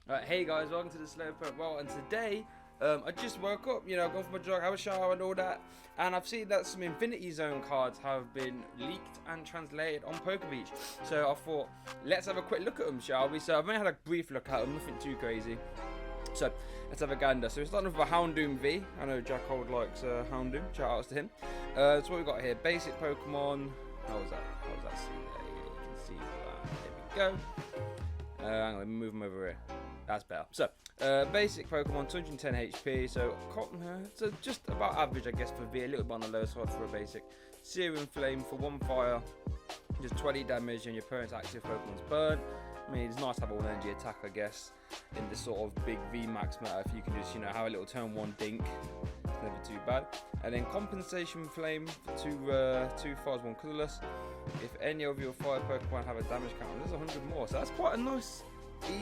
Hey guys, welcome to the Slowpoke World, and today I just woke up, gone for my jog, have a shower and all that, and I've seen that some Infinity Zone cards have been leaked and translated on PokeBeach. So I thought, let's have a quick look at them, shall we? So I've only had a brief look at them, nothing too crazy. So let's have a gander. So we're starting with a Houndoom V. I know Jack Hold likes Houndoom. Shout outs to him. So what we've got here, basic Pokemon. How was that? See there? You can see that. There we go. Hang on, let me move them over here. That's better. So, basic Pokemon, 210 HP, so just about average, I guess, for V, a little bit on the low side for a basic. Serum Flame for 1 fire, just 20 damage, and your opponent's active Pokemon's burnt. I mean, it's nice to have all energy attack, I guess, in this sort of big VMAX meta. If you can just, have a little turn 1 dink, it's never too bad. And then Compensation Flame for 2 fires, 1 colorless. If any of your fire Pokemon have a damage counter, there's 100 more, so that's quite a nice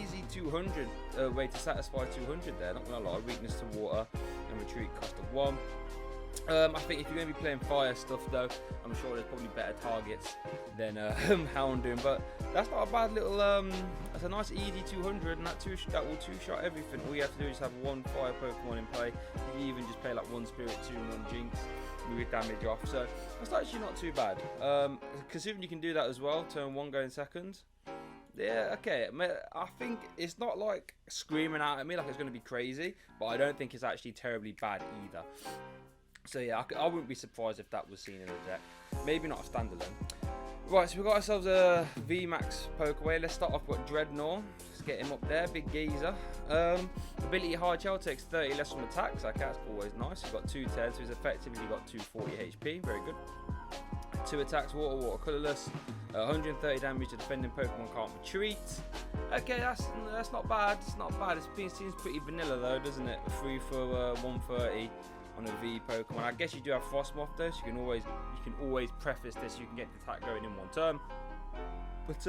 easy 200 way to satisfy 200 there. Not gonna lie, weakness to water and retreat cost of 1. I think if you're going to be playing fire stuff though, I'm sure there's probably better targets than Houndoom, but that's not a bad little that's a nice easy 200, and that will two-shot everything. All you have to do is have 1 fire Pokemon in play. You can even just play like 1 Spirit, 2 and 1 Jinx, move your damage off, so that's actually not too bad. Considering you can do that as well, turn 1 going second. Yeah, okay. I think it's not like screaming out at me like it's going to be crazy, but I don't think it's actually terribly bad either. So yeah, I wouldn't be surprised if that was seen in the deck. Maybe not a standalone. Right, so we've got ourselves a VMAX Pokeway. Let's start off with Dreadnaw. Let's get him up there, big geezer. Ability Hard Shell takes 30 less from attacks. Okay, that's always nice. He's got 210, so he's effectively got 240 HP. Very good. 2 attacks, water, colorless. 130 damage to defending Pokemon can't retreat. Okay, that's not bad. It's not bad. It seems pretty vanilla though, doesn't it? 3 for 130 on a V Pokemon. I guess you do have Frosmoth though, so you can always preface this. You can get the attack going in 1 turn. But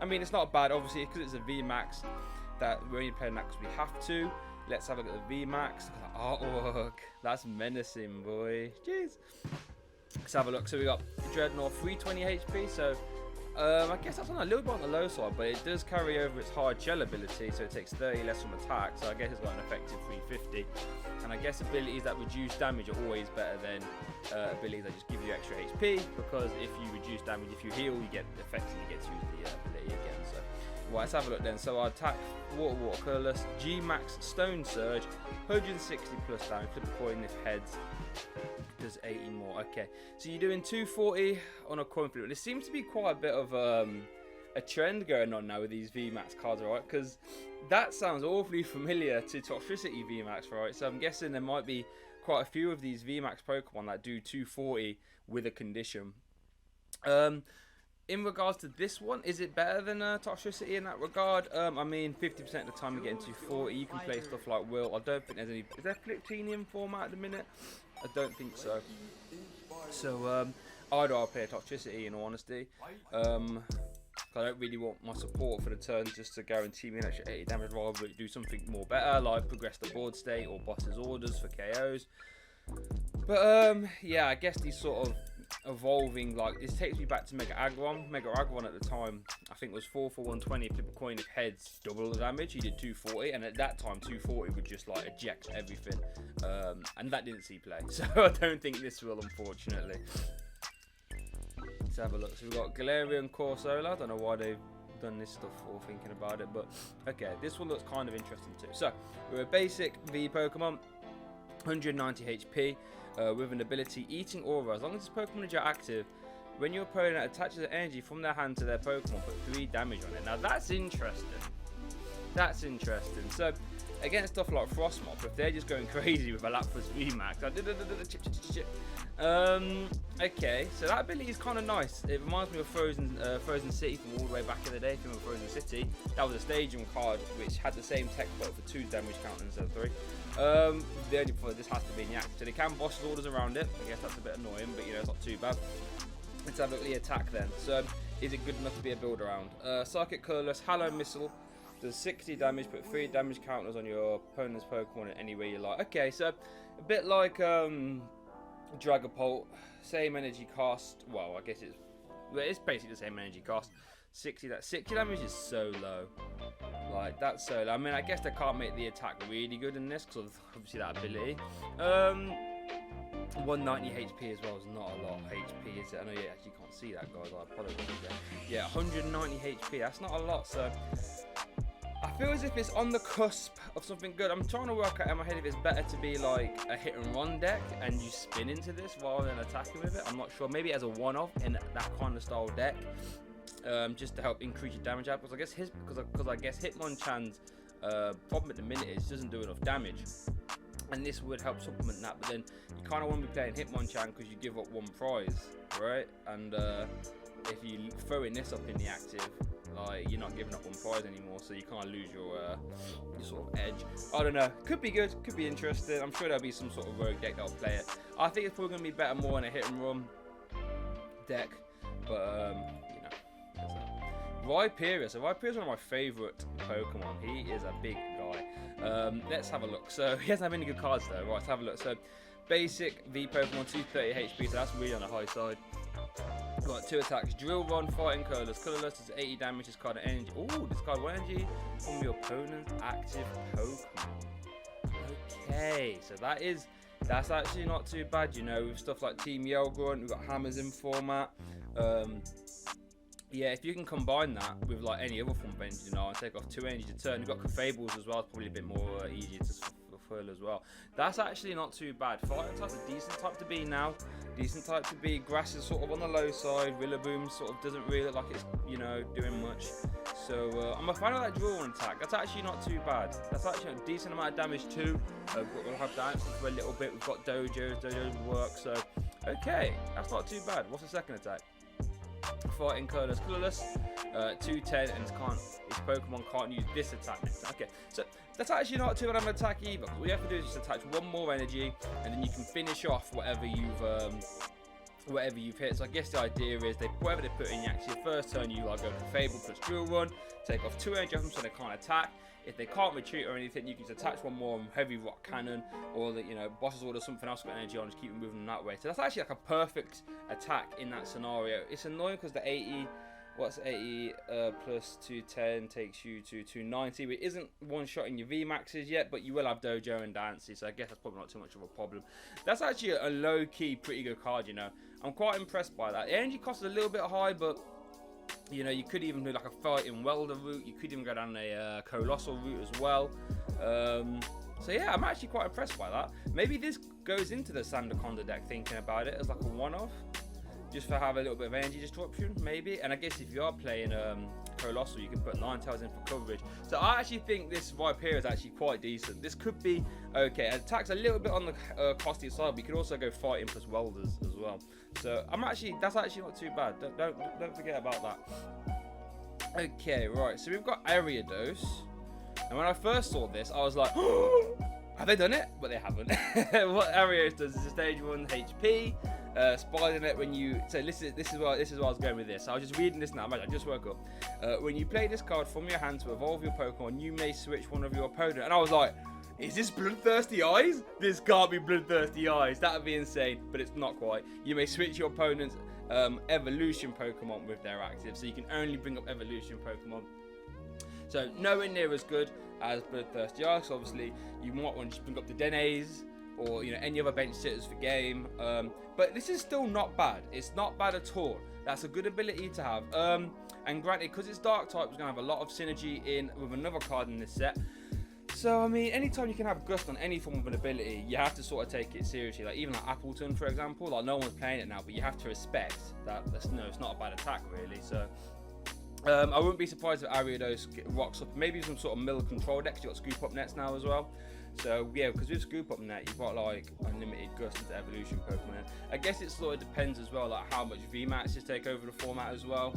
I mean, it's not bad. Obviously, because it's a VMAX, that we're only playing that because we have to. Let's have a look at the VMAX. Look at the artwork. That's menacing, boy. Jeez. Let's have a look. So we got Dreadnaw 320 HP, so I guess that's on a little bit on the low side, but it does carry over its hard shell ability, so it takes 30 less from attack, so I guess it's got an effective 350. And I guess abilities that reduce damage are always better than abilities that just give you extra HP, because if you reduce damage, if you heal, you effectively get to use the ability again. So right, let's have a look then. So our attack, water, colorless, G-Max Stone Surge, 160 plus damage, flip a coin if heads. Does 80 more. Okay, so you're doing 240 on a coin flip. There seems to be quite a bit of a trend going on now with these VMAX cards, right? Because that sounds awfully familiar to Toxictrity VMAX, right? So I'm guessing there might be quite a few of these VMAX Pokemon that do 240 with a condition. In regards to this one, is it better than Toxicity in that regard? I mean, 50% of the time you're getting 240. You can play stuff like Will. I don't think there's any. Is there Fliptinium format at the minute? I don't think so. So I'd rather play a Toxicity in all honesty. I don't really want my support for the turn just to guarantee me an extra 80 damage, rather do something more better, like progress the board state or boss's orders for KOs. But yeah, I guess these sort of evolving, like this takes me back to Mega Aggron at the time. I think was 4 for 120. Flip a coin if heads, double the damage. He did 240, and at that time 240 would just like eject everything, and that didn't see play. So I don't think this will, unfortunately. Let's have a look. So we've got Galarian Coalossal. I don't know why they've done this stuff or thinking about it, but okay, this one looks kind of interesting too. So we're a basic V Pokemon, 190 HP. With an ability Eating Aura. As long as this Pokemon is active, when your opponent attaches an energy from their hand to their Pokemon, put 3 damage on it. Now that's interesting. That's interesting. So against stuff like Frosmoth, if they're just going crazy with a Lapras VMAX, okay, so that ability is kind of nice. It reminds me of Frozen City from all the way back in the day, from Frozen City. That was a stadium card which had the same tech but for 2 damage count instead of 3. The only point, this has to be in the act, so they can boss orders around it. I guess that's a bit annoying, but it's not too bad. Let's have a look at the attack then. So is it good enough to be a build around? Psychic Colorless, Hallow Missile, does 60 damage, put 3 damage counters on your opponent's Pokemon in any way you like. Okay, so a bit like Dragapult, same energy cost. Well, I guess it's basically the same energy cost. 60 damage is so low. Like, that's so... I mean, I guess they can't make the attack really good in this because of, obviously, that ability. 190 HP as well is not a lot of HP, is it? I know you actually can't see that, guys. I apologize. Yeah, 190 HP. That's not a lot, so... I feel as if it's on the cusp of something good. I'm trying to work out in my head if it's better to be like a hit and run deck and you spin into this rather than attacking with it. I'm not sure. Maybe as a one-off in that kind of style deck, just to help increase your damage output. I guess because I guess Hitmonchan's problem at the minute is it doesn't do enough damage, and this would help supplement that. But then you kind of want to be playing Hitmonchan because you give up one prize, right? And if you throw in this up in the active, like, you're not giving up on prize anymore, so you can't lose your sort of edge. I don't know. Could be good. Could be interesting. I'm sure there'll be some sort of rogue deck that'll play it. I think it's probably going to be better more in a hit and run deck. But, you know. Rhyperior. So Rhyperior is one of my favourite Pokemon. He is a big guy. Let's have a look. So he doesn't have any good cards though. Right, let's have a look. So basic V Pokemon, 230 HP. So that's really on the high side. Got 2 attacks, Drill, Run, Fighting, Colorless. Colorless is 80 damage, this card energy. Oh, this card 1 energy from your opponent's active Pokemon. Okay, so that's actually not too bad, you know, with stuff like Team Yellgrunt, we've got Hammers in format. Yeah, if you can combine that with like any other form of energy, you know, and take off 2 energy to turn. You've got Confables as well, it's probably a bit more easier to fulfill as well. That's actually not too bad. Fire type's a decent type to be now. Decent type to be. Grass is sort of on the low side. Rillaboom sort of doesn't really look like it's, you know, doing much. So I'm a fan of that Drill Run attack. That's actually not too bad. That's actually a decent amount of damage too. We'll have dancing for a little bit. We've got Dojos. Dojos will work. So okay, that's not too bad. What's the second attack? Fighting, Colorless, 210, and his Pokemon can't use this attack next time. Okay, so that's actually not too bad of an attack either. All you have to do is just attach one more energy, and then you can finish off whatever you've hit. So I guess the idea is whatever they put in you, actually, first turn you like go to Fable plus Drill Run, take off 2 energy off them so they can't attack. If they can't retreat or anything, you can just attach one more Heavy Rock Cannon, or the, you know, Boss's Order, something else got energy on, just keep moving them that way. So that's actually like a perfect attack in that scenario. It's annoying because the 80, what's 80 plus 210 takes you to 290, which isn't one-shotting your VMAXs yet, but you will have Dojo and Dancy, so I guess that's probably not too much of a problem. That's actually a low-key pretty good card, you know. I'm quite impressed by that. The energy cost is a little bit high, but you know, you could even do like a Fighting Welder route. You could even go down a Coalossal route as well. So yeah, I'm actually quite impressed by that. Maybe this goes into the Sandaconda deck, thinking about it as like a one-off, just for have a little bit of energy disruption, maybe. And I guess if you are playing Coalossal, you can put Ninetales in for coverage. So I actually think this Rhyperior is actually quite decent. This could be okay. It attacks a little bit on the costly side, but you could also go Fighting plus Welders as well. So that's actually not too bad. Don't forget about that. Okay, right. So we've got Ariados, and when I first saw this, I was like, oh, have they done it? But they haven't. What Ariados does is a stage 1 HP. Spider Net when you... So this is where I was going with this. I was just reading this now. I just woke up. When you play this card from your hand to evolve your Pokemon, you may switch one of your opponent. And I was like, is this Bloodthirsty Eyes? This can't be Bloodthirsty Eyes. That would be insane, but it's not quite. You may switch your opponent's evolution Pokemon with their active. So you can only bring up evolution Pokemon. So nowhere near as good as Bloodthirsty Eyes. Obviously, you might want to just bring up the Denays, or you know, any other bench sitters for game, but this is still not bad. It's not bad at all. That's a good ability to have, and granted, because it's dark type, it's going to have a lot of synergy in with another card in this set. So I mean, anytime you can have Gust on any form of an ability, you have to sort of take it seriously. Like even like Appleton, for example, like no one's playing it now, but you have to respect that it's not a bad attack really. So I wouldn't be surprised if Ariados rocks up maybe some sort of mill control decks. You've got Scoop Up Nets now as well. So yeah, because with Scoop Up Net, you've got like unlimited Gust into evolution Pokemon. I guess it sort of depends as well, like how much VMAXs take over the format as well.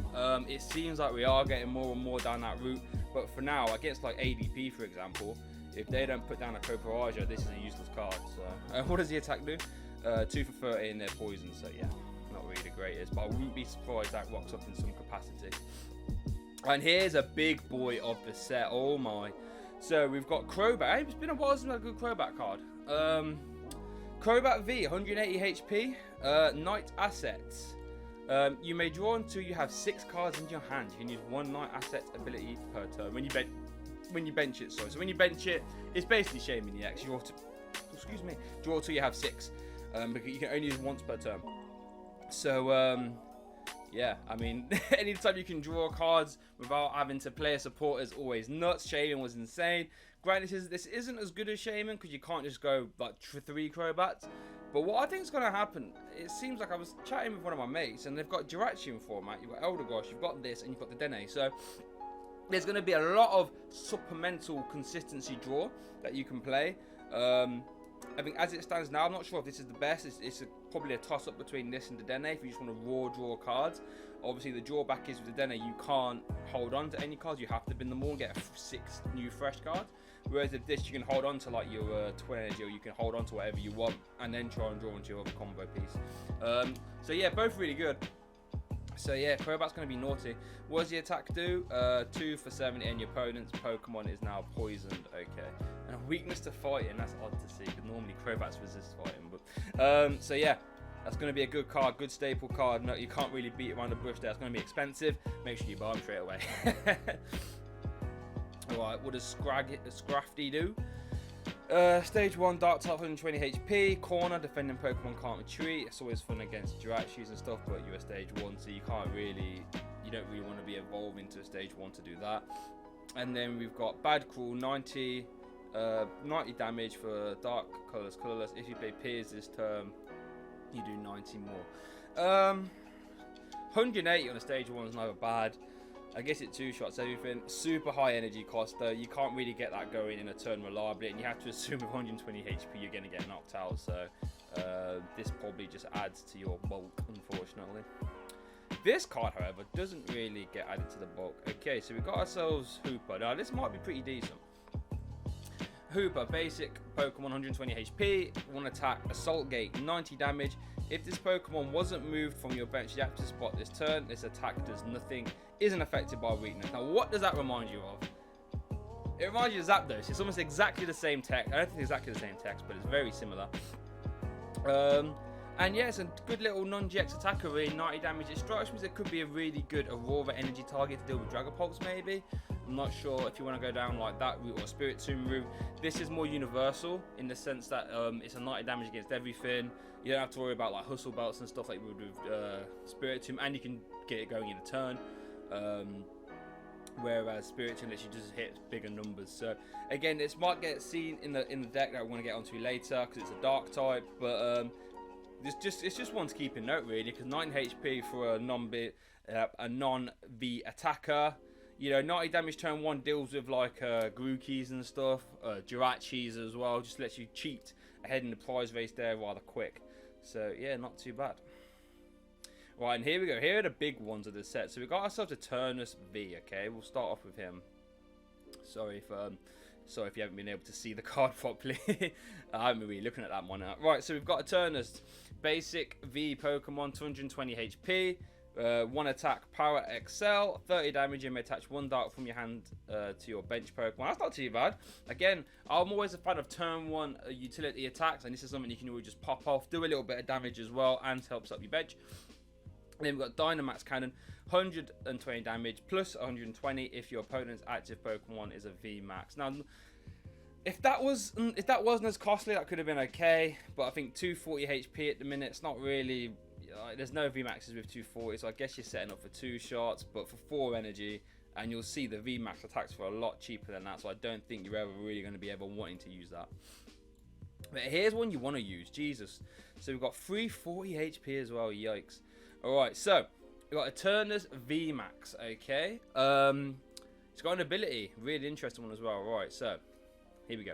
It seems like we are getting more and more down that route, but for now, against like ADP, for example, if they don't put down a Copperajah, this is a useless card. So what does the attack do? 2 for 30 and they're poison. So yeah, not really the greatest, but I wouldn't be surprised that rocks up in some capacity. And here's a big boy of the set. Oh my. So we've got Crobat. It's been a while since I had a good Crobat card. Crobat V, 180 HP. Night Assets. You may draw until you have 6 cards in your hand. You can use 1 Night Asset ability per turn. When you when you bench it. Sorry. So when you bench it, it's basically Shaman EX. You draw to, excuse me, draw till you have 6, because you can only use once per turn. So yeah, I mean, anytime you can draw cards without having to play a support is always nuts. Shaman was insane. Granted, this isn't as good as Shaman because you can't just go like 3 Crobats. But what I think is going to happen, it seems like I was chatting with one of my mates and they've got Jirachi format, you've got Eldegosh, you've got this, and you've got the Dene. So there's going to be a lot of supplemental consistency draw that you can play. I think as it stands now, I'm not sure if this is the best. It's probably a toss-up between this and the Dene if you just want to raw draw cards. Obviously, the drawback is with the Dene, you can't hold on to any cards. You have to bin them all and get 6 new fresh cards. Whereas with this, you can hold on to like your 20 energy, or you can hold on to whatever you want and then try and draw into your other combo piece. So yeah, both really good. So yeah, Crobat's going to be naughty. What does the attack do? 2 for 70, and your opponent's Pokemon is now poisoned. Okay. And a weakness to fighting, that's odd to see, because normally Crobats resist fighting. But so yeah, that's going to be a good card, good staple card. No, you can't really beat around the bush there. It's going to be expensive. Make sure you buy them straight away. Alright, what does Scrafty do? Stage 1, Dark type, 120 HP. Corner, defending Pokemon can't retreat. It's always fun against Jirachis and stuff, but you're a stage 1, so you don't really want to be evolving to a stage 1 to do that. And then we've got Bad Cruel, 90 damage for Dark Colorless. If you play Piers this term, you do 90 more. 180 on a stage 1 is never bad. I guess it 2-shots everything. Super high energy cost though. You can't really get that going in a turn reliably, and you have to assume with 120 HP you're going to get knocked out. So this probably just adds to your bulk, unfortunately. This card, however, doesn't really get added to the bulk. Okay, so we've got ourselves Hooper. Now this might be pretty decent. Hooper, basic Pokemon, 120 HP, 1 attack, Assault Gate, 90 damage. If this Pokemon wasn't moved from your bench, you have to spot this turn. This attack does nothing, isn't affected by weakness. Now, what does that remind you of? It reminds you of Zapdos. It's almost exactly the same text. I don't think it's exactly the same text, but it's very similar. And yeah, it's a good little non-GX attacker, really, 90 damage. It strikes me as it could be a really good Aurora energy target to deal with Dragapults, maybe. I'm not sure if you want to go down like that route or Spiritomb route. This is more universal in the sense that it's a 90 damage against everything. You don't have to worry about like hustle belts and stuff like you would with Spiritomb, and you can get it going in a turn. Whereas Spiritomb lets you just hit bigger numbers. So again, this might get seen in the deck that I want to get onto later because it's a dark type, but it's just one to keep in note really, because 9 HP for a non-V attacker. You know, 90 damage turn 1 deals with like Grookis and stuff, Jirachis as well. Just lets you cheat ahead in the prize race there rather quick. So yeah, not too bad. Right, and here we go. Here are the big ones of the set. So we got ourselves a Eternatus V. Okay, we'll start off with him. Sorry if you haven't been able to see the card properly. I haven't been really looking at that one out. Right, so we've got Eternatus, basic V Pokemon, 220 HP. 1 attack, power excel, 30 damage. You may attach 1 dart from your hand to your bench Pokemon. That's not too bad. Again, I'm always a fan of turn 1 utility attacks, and this is something you can always just pop off, do a little bit of damage as well, and helps up your bench. And then we've got Dynamax Cannon, 120 damage plus 120 if your opponent's active Pokemon is a VMAX. Now, if that wasn't as costly, that could have been okay. But I think 240 HP at the minute, it's not really. There's no VMAXs with 240, so I guess you're setting up for 2 shots, but for 4 energy, and you'll see the VMAX attacks for a lot cheaper than that, so I don't think you're ever really going to be wanting to use that. But here's one you want to use, Jesus. So we've got 340 HP as well, yikes. Alright, so we've got Eternatus VMAX, okay. It's got an ability, really interesting one as well. Alright, so here we go.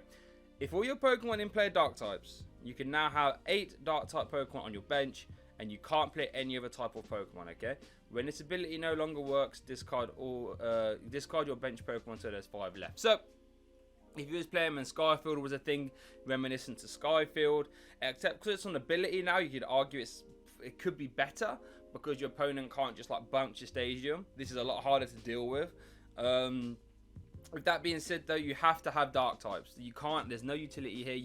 If all your Pokemon in play Dark types, you can now have 8 Dark type Pokemon on your bench, and you can't play any other type of Pokemon, okay? When this ability no longer works, discard your bench Pokemon so there's 5 left. So, if you was playing when Skyfield was a thing, reminiscent to Skyfield, except because it's an ability now, you could argue it could be better because your opponent can't just like bounce your stadium. This is a lot harder to deal with. With that being said though, you have to have dark types. You can't, there's no utility here,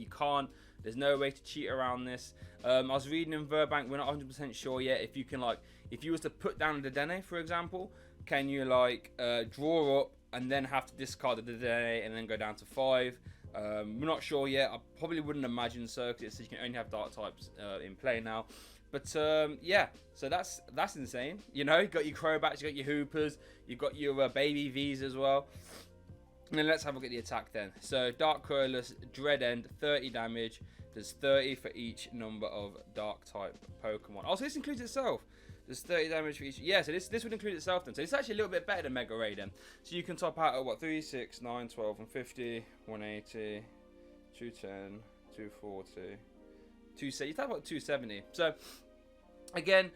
there's no way to cheat around this. I was reading in Verbank, we're not 100% sure yet if you can if you was to put down the Dene, for example, can you draw up and then have to discard the DNA and then go down to 5. We're not sure yet. I probably wouldn't imagine so, because you can only have dark types in play now. But yeah, so that's insane. You know, you got your Crobats, you got your Hoopers, you got your baby V's as well. And then let's have a look at the attack then. So Dark Coalossal, Dread End, 30 damage. There's 30 for each number of dark type Pokemon. Also, this includes itself. There's 30 damage for each. Yeah, so this would include itself then. So it's actually a little bit better than Mega Ray then. So you can top out at what? 3, 6, 9, 12, and 50, 180, 210, 240, 270. You talk about 270. So again,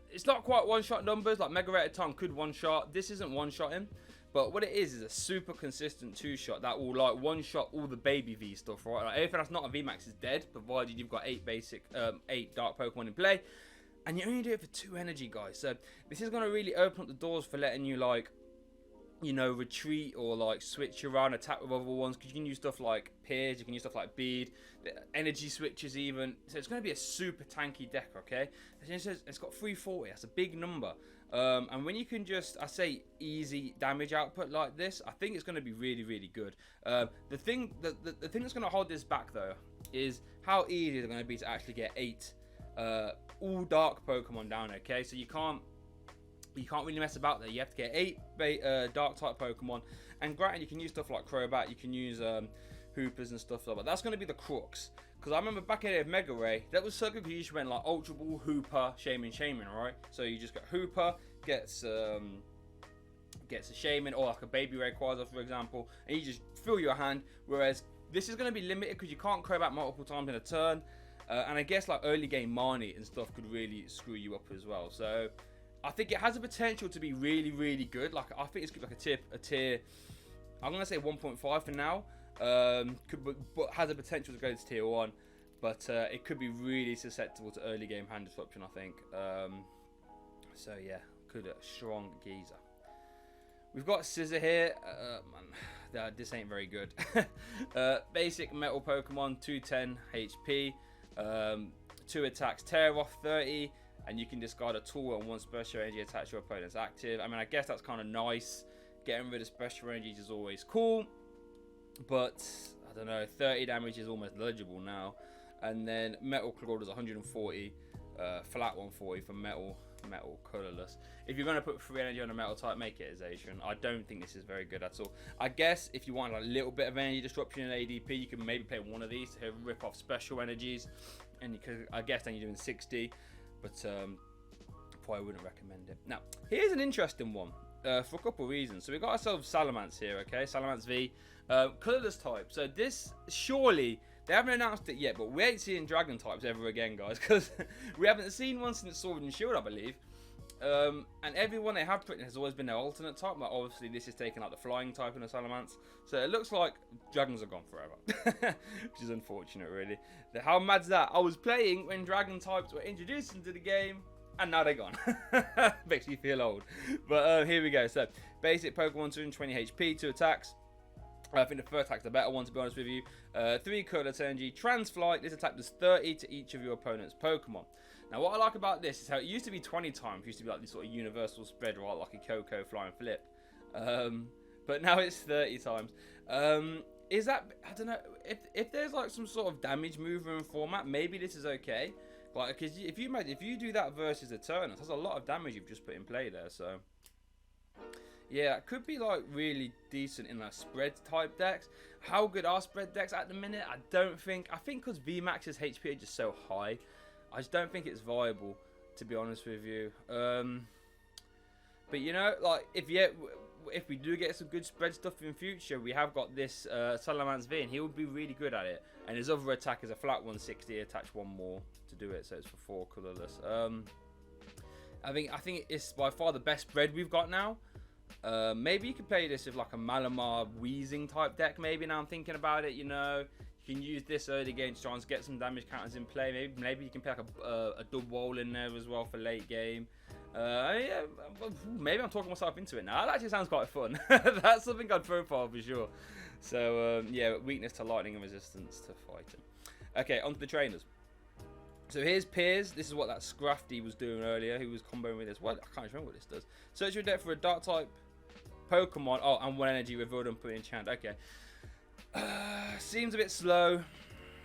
it's not quite one-shot numbers. Like Mega Ray at a time could one-shot. This isn't one-shotting. But what it is a super consistent 2-shot that will like one-shot all the baby V stuff, right? Like everything that's not a VMAX is dead, provided you've got 8 dark Pokemon in play. And you only do it for 2 energy, guys. So this is going to really open up the doors for letting you, like, you know, retreat or like switch around, attack with other ones. Because you can use stuff like Pierce, you can use stuff like Bead, energy switches even. So it's going to be a super tanky deck, okay? It's got 340, that's a big number. And when you can just, I say, easy damage output like this, I think it's going to be really, really good. The thing that's going to hold this back, though, is how easy it's going to be to actually get 8 all dark Pokemon down, okay? So you can't really mess about there. You have to get 8 dark type Pokemon. And granted, you can use stuff like Crobat, you can use Hoopers and stuff like that. But that's going to be the crux. Because I remember back in the day of Mega Ray, that was so good because you just went like Ultra Ball, Hooper, Shaman, right? So you just got Hooper, gets a Shaman, or like a Baby Rayquaza, for example, and you just fill your hand. Whereas this is going to be limited because you can't Crobat multiple times in a turn. And I guess like early game Marnie and stuff could really screw you up as well. So I think it has the potential to be really, really good. Like I think it's like a tier. I'm gonna say 1.5 for now. But has the potential to go to tier 1. But it could be really susceptible to early game hand disruption, I think. So yeah, could a strong geezer. We've got Scissor here. Man, this ain't very good. Basic metal Pokemon, 210 HP. 2 attacks, tear off 30, and you can discard a tool and 1 special energy attached to your opponent's active. I mean, I guess that's kind of nice. Getting rid of special energies is always cool, but I don't know, 30 damage is almost legible now. And then Metal Claw does 140, flat 140 for metal colorless. If you're going to put 3 energy on a metal type, make it a Zacian. I don't think this is very good at all. I guess if you want like, a little bit of energy disruption in ADP, you can maybe play one of these to rip off special energies, and you could, I guess then you're doing 60, but probably wouldn't recommend it. Now here's an interesting one for a couple of reasons. So we got ourselves Salamence here, okay? Salamence V, colorless type. So this surely. They haven't announced it yet, but we ain't seeing dragon types ever again, guys, because we haven't seen one since Sword and Shield, I believe. And everyone they have put in has always been their alternate type. Like obviously this is taking like the flying type in the Salamence, so it looks like dragons are gone forever, which is unfortunate, really. How mad's that? I was playing when dragon types were introduced into the game, and now they're gone. Makes me feel old. But here we go. So basic Pokemon, 220 HP, 2 attacks. I think the first attack's the better one, to be honest with you. 3 Coalossal energy, Transflight. This attack does 30 to each of your opponent's Pokemon. Now, what I like about this is how it used to be 20 times. It used to be like this sort of universal spread, right? Like a KOKO flying flip. But now it's 30 times. Is that, I don't know, if there's like some sort of damage mover and format, maybe this is okay. Like, because if you do that versus Eternatus, that's a lot of damage you've just put in play there, so. Yeah, it could be like really decent in like spread type decks. How good are spread decks at the minute? I don't think. I think because VMAX's HP are just so high, I just don't think it's viable, to be honest with you. But you know, like if we do get some good spread stuff in future, we have got this Salamence V, and he would be really good at it. And his other attack is a flat 160, attach 1 more to do it, so it's for 4 colorless. I think it's by far the best spread we've got now. Maybe you could play this with like a Malamar Wheezing type deck. Maybe now I'm thinking about it, you know, you can use this early game to try and get some damage counters in play. Maybe you can play like a dub wall in there as well for late game. Yeah, maybe I'm talking myself into it now. That actually sounds quite fun. That's something I'd profile for sure. So yeah, weakness to lightning and resistance to fighting. Okay, onto the trainers. So here's Piers. This is what that Scrafty was doing earlier. He was comboing with this. What? I can't remember what this does. Search your deck for a dark type Pokemon. Oh, and 1 energy revealed and put in enchant. Okay. Seems a bit slow.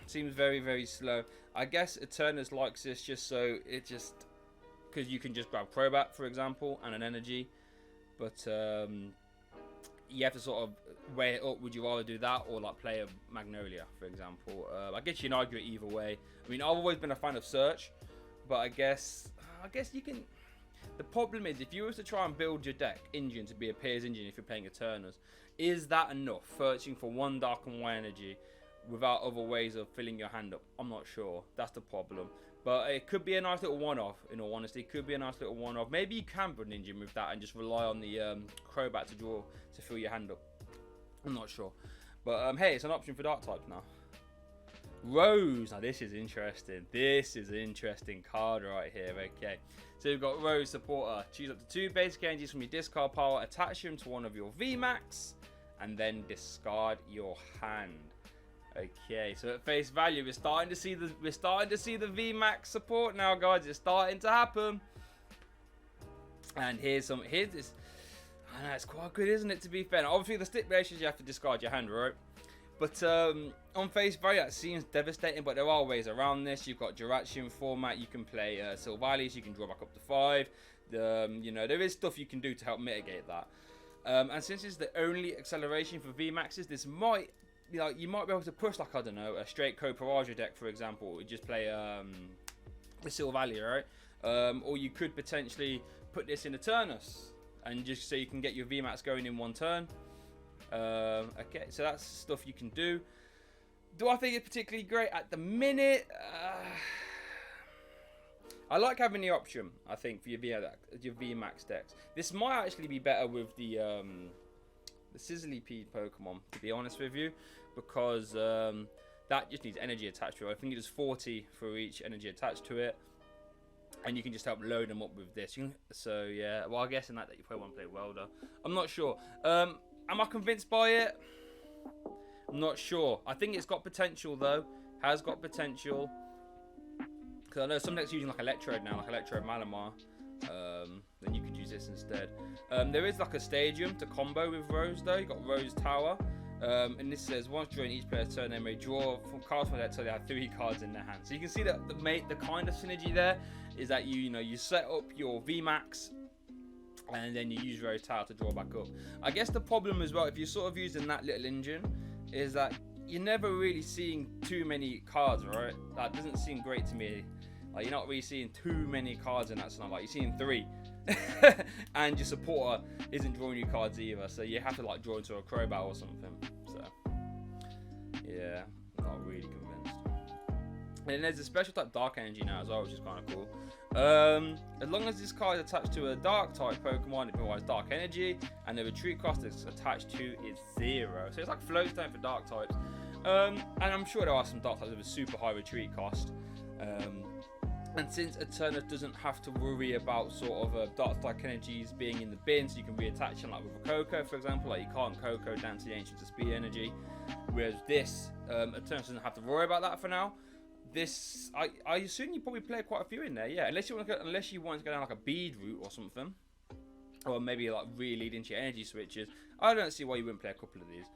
Seems very, very slow. I guess Eternatus likes this just so it just... Because you can just grab Crobat, for example, and an energy. But you have to sort of weigh it up. Would you rather do that or like play a Magnolia, for example? I guess you can argue it either way. I mean, I've always been a fan of Search. But I guess you can... The problem is, if you were to try and build your deck engine to be a Piers engine if you're playing Eternatus, is that enough? Searching for 1 Dark and 1 energy without other ways of filling your hand up? I'm not sure. That's the problem. But it could be a nice little one-off, in all honesty. It could be a nice little one-off. Maybe you can build an engine with that and just rely on the Crobat to draw to fill your hand up. I'm not sure. But hey, it's an option for Dark types now. Rose. Now this is interesting. This is an interesting card right here. Okay. So we've got Rose Supporter. Choose up to 2 basic energies from your discard pile. Attach them to one of your VMAX. And then discard your hand. Okay, so at face value, we're starting to see the VMAX support now, guys. It's starting to happen. And here's this. I know it's quite good, isn't it? To be fair, now, obviously the stipulations you have to discard your hand, right? But on face value, that seems devastating. But there are ways around this. You've got Jirachian format. You can play Sylvalies. You can draw back up to 5. You know, there is stuff you can do to help mitigate that. And since it's the only acceleration for VMAXs, this might. Like, you might be able to push, like, I don't know, a straight Copperajah deck, for example. You just play the Sylvania, right? Or you could potentially put this in Eternatus, and just so you can get your VMAX going in 1 turn. Okay, so that's stuff you can do. Do I think it's particularly great at the minute? I like having the option, I think, for your VMAX decks. This might actually be better with the Sizzlypede Pokemon, to be honest with you, because that just needs energy attached to it. I think it is 40 for each energy attached to it, and you can just help load them up with this. So yeah, well, I guess in that you probably want to play Welder. I'm not sure. Am I convinced by it? I'm not sure. I think it's got potential though. Has got potential. Because I know some decks using like Electrode now, like Electrode Malamar. Then you could use this instead. There is like a stadium to combo with Rose though. You got Rose Tower, and this says once during each player's turn they may draw from cards from their turn. They have 3 cards in their hand. So you can see that the kind of synergy there is that you set up your VMAX, and then you use Rose Tower to draw back up. I guess the problem as well, if you're sort of using that little engine, is that you're never really seeing too many cards, right? That doesn't seem great to me. Like, you're not really seeing too many cards in that scenario. Like, you're seeing 3. And your supporter isn't drawing you cards either. So you have to, like, draw into a Crobat or something. So, yeah, not really convinced. And there's a special type Dark Energy now as well, which is kind of cool. As long as this card is attached to a Dark type Pokemon, it provides Dark Energy. And the retreat cost it's attached to is 0. So it's like Floatstone for Dark types. And I'm sure there are some Dark types with a super high retreat cost. And since Eternatus doesn't have to worry about sort of Dark energies being in the bin, so you can reattach them like with a KOKO, for example, like you can't KOKO down to the Ancient of Speed energy. Whereas this, Eternatus doesn't have to worry about that for now. This, I assume you probably play quite a few in there, yeah. Unless you want to go down like a bead route or something, or maybe like really lead into your energy switches. I don't see why you wouldn't play a couple of these.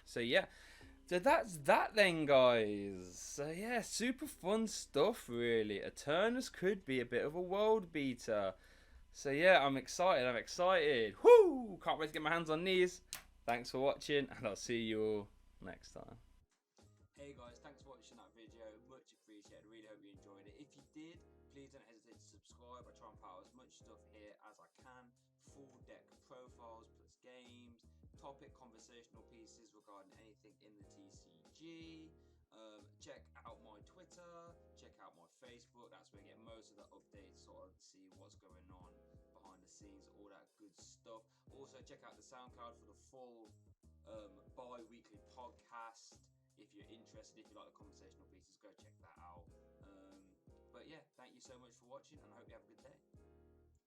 So yeah. So that's that then, guys. So yeah, super fun stuff, really. Eternatus could be a bit of a world beater. So yeah, I'm excited. Whoo! Can't wait to get my hands on these. Thanks for watching, and I'll see you all next time. Hey guys, thanks for watching that video. Much appreciated. Really hope you enjoyed it. If you did, please don't hesitate to subscribe. I try and put out as much stuff here as I can. Full deck profiles plus games, topic conversational pieces regarding anything in the TCG. Check out my Twitter, check out my Facebook. That's where you get most of the updates, sort of see what's going on behind the scenes, all that good stuff. Also check out the SoundCloud for the full bi-weekly podcast. If you're interested, if you like the conversational pieces, go check that out. But yeah, thank you so much for watching, and I hope you have a good day.